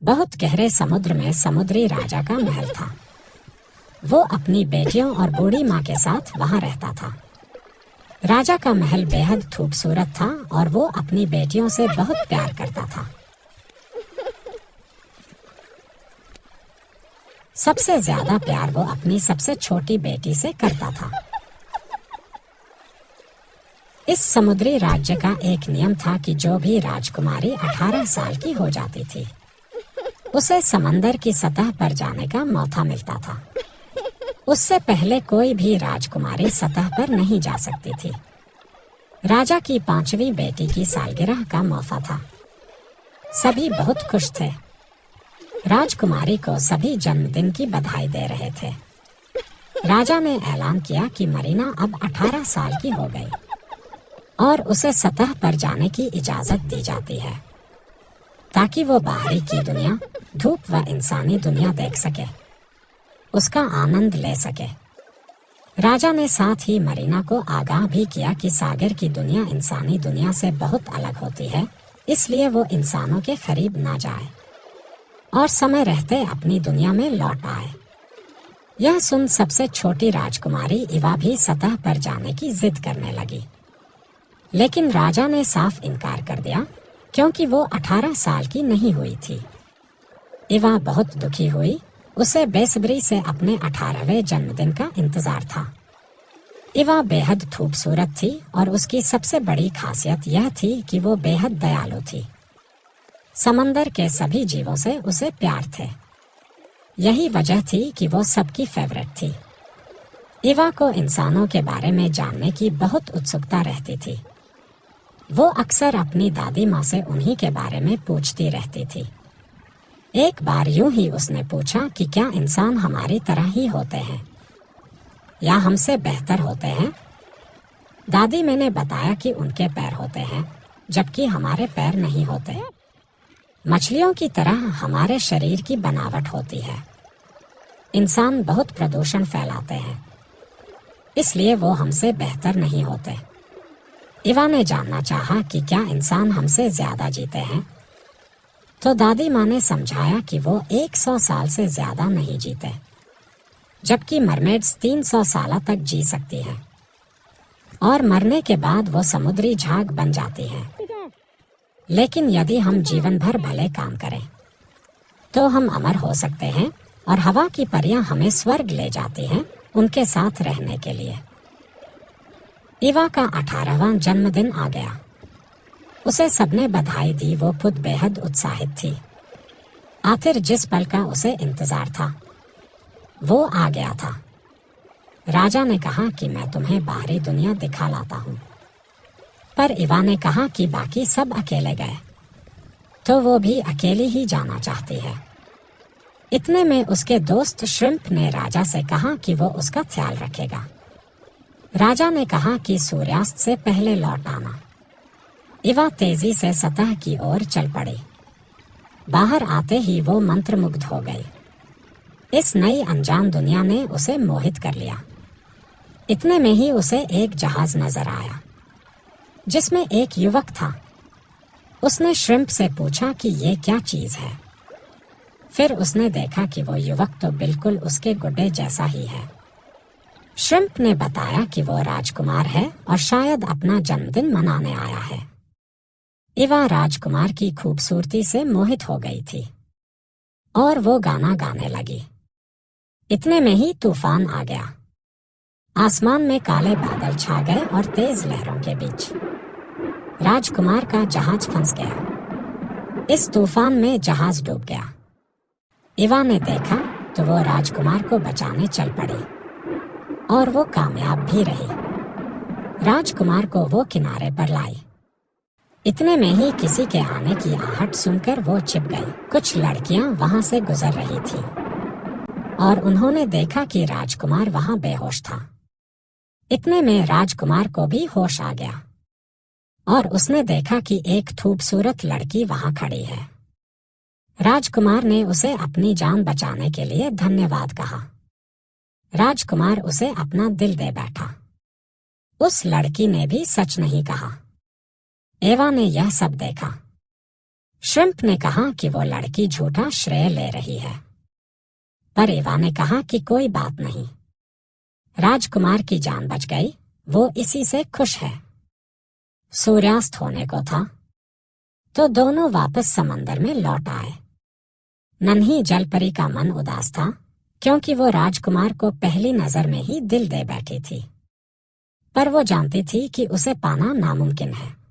बहुत गहरे समुद्र में समुद्री राजा का महल था। वो अपनी बेटियों और बूढ़ी माँ के साथ वहाँ रहता था। राजा का महल बेहद खूबसूरत था और वो अपनी बेटियों से बहुत प्यार करता था। सबसे ज्यादा प्यार वो अपनी सबसे छोटी बेटी से करता था। इस समुद्री राज्य का एक नियम था कि जो भी राजकुमारी 18 साल की हो जाती थी, उसे समंदर की सतह पर जाने का मौका मिलता था। उससे पहले कोई भी राजकुमारी सतह पर नहीं जा सकती थी। राजा की 5वीं बेटी की सालगिरह का मौका था। सभी बहुत खुश थे। राजकुमारी को सभी जन्मदिन की बधाई दे रहे थे। राजा ने ऐलान किया कि मरीना अब 18 साल की हो गई और उसे सतह पर जाने की इजाजत दी जाती है, ताकि वो बाहरी की दुनिया, धूप व इंसानी दुनिया देख सके, उसका आनंद ले सके। राजा ने साथ ही मरीना को आगाह भी किया कि सागर की दुनिया इंसानी दुनिया से बहुत अलग होती है, इसलिए वो इंसानों के करीब ना जाए और समय रहते अपनी दुनिया में लौट आए। यह सुन सबसे छोटी राजकुमारी इवा भी सतह पर जाने की जिद करने लगी, लेकिन राजा ने साफ इनकार कर दिया क्योंकि वो 18 साल की नहीं हुई थी। इवा बहुत दुखी हुई। उसे बेसब्री से अपने 18वें जन्मदिन का इंतजार था। इवा बेहद खूबसूरत थी और उसकी सबसे बड़ी खासियत यह थी कि वो बेहद दयालु थी। समंदर के सभी जीवों से उसे प्यार थे। यही वजह थी कि वो सबकी फेवरेट थी। इवा को इंसानों के बारे में जानने की बहुत उत्सुकता रहती थी। वो अक्सर अपनी दादी माँ से उन्हीं के बारे में पूछती रहती थी। एक बार यूं ही उसने पूछा कि क्या इंसान हमारी तरह ही होते हैं या हमसे बेहतर होते हैं। दादी मैंने बताया कि उनके पैर होते हैं जबकि हमारे पैर नहीं होते। मछलियों की तरह हमारे शरीर की बनावट होती है। इंसान बहुत प्रदूषण फैलाते हैं, इसलिए वो हमसे बेहतर नहीं होते। इवा ने जानना चाहा कि क्या इंसान हमसे ज्यादा जीते हैं, तो दादी माँ ने समझाया कि वो 100 साल से ज्यादा नहीं जीते, जबकि मरमेड्स 300 साल तक जी सकती हैं और मरने के बाद वो समुद्री झाग बन जाती हैं। लेकिन यदि हम जीवन भर भले काम करें तो हम अमर हो सकते हैं और हवा की परियां हमें स्वर्ग ले जाती हैं उनके साथ रहने के लिए। इवा का 18वां जन्मदिन आ गया। उसे सबने बधाई दी। वो खुद बेहद उत्साहित थी। आखिर जिस पल का उसे इंतजार था वो आ गया था। राजा ने कहा कि मैं तुम्हें बाहरी दुनिया दिखा लाता हूँ, पर इवा ने कहा कि बाकी सब अकेले गए तो वो भी अकेली ही जाना चाहती है। इतने में उसके दोस्त श्रिम्प ने राजा से कहा कि वो उसका ख्याल रखेगा। राजा ने कहा कि सूर्यास्त से पहले लौट आना। इवा तेजी से सतह की ओर चल पड़ी। बाहर आते ही वो मंत्रमुग्ध हो गई। इस नई अनजान दुनिया ने उसे मोहित कर लिया। इतने में ही उसे एक जहाज नजर आया जिसमें एक युवक था। उसने श्रिम्प से पूछा कि ये क्या चीज है। फिर उसने देखा कि वो युवक तो बिल्कुल उसके गुड्डे जैसा ही है। श्रिम्प ने बताया कि वो राजकुमार है और शायद अपना जन्मदिन मनाने आया है। इवा राजकुमार की खूबसूरती से मोहित हो गई थी और वो गाना गाने लगी। इतने में ही तूफान आ गया। आसमान में काले बादल छा गए और तेज लहरों के बीच राजकुमार का जहाज फंस गया। इस तूफान में जहाज डूब गया। इवा ने देखा तो वो राजकुमार को बचाने चल पड़ी और वो कामयाब भी रही। राजकुमार को वो किनारे पर लाई। इतने में ही किसी के आने की आहट सुनकर वो छिप गई। कुछ लड़कियां वहां से गुजर रही थी और उन्होंने देखा कि राजकुमार वहां बेहोश था। इतने में राजकुमार को भी होश आ गया और उसने देखा कि एक खूबसूरत लड़की वहां खड़ी है। राजकुमार ने उसे अपनी जान बचाने के लिए धन्यवाद कहा। राजकुमार उसे अपना दिल दे बैठा। उस लड़की ने भी सच नहीं कहा। एवा ने यह सब देखा। श्रिम्प ने कहा कि वो लड़की झूठा श्रेय ले रही है, पर एवा ने कहा कि कोई बात नहीं, राजकुमार की जान बच गई, वो इसी से खुश है। सूर्यास्त होने को था तो दोनों वापस समंदर में लौट आए। नन्ही जलपरी का मन उदास था क्योंकि वो राजकुमार को पहली नजर में ही दिल दे बैठी थी, पर वो जानती थी कि उसे पाना नामुमकिन है।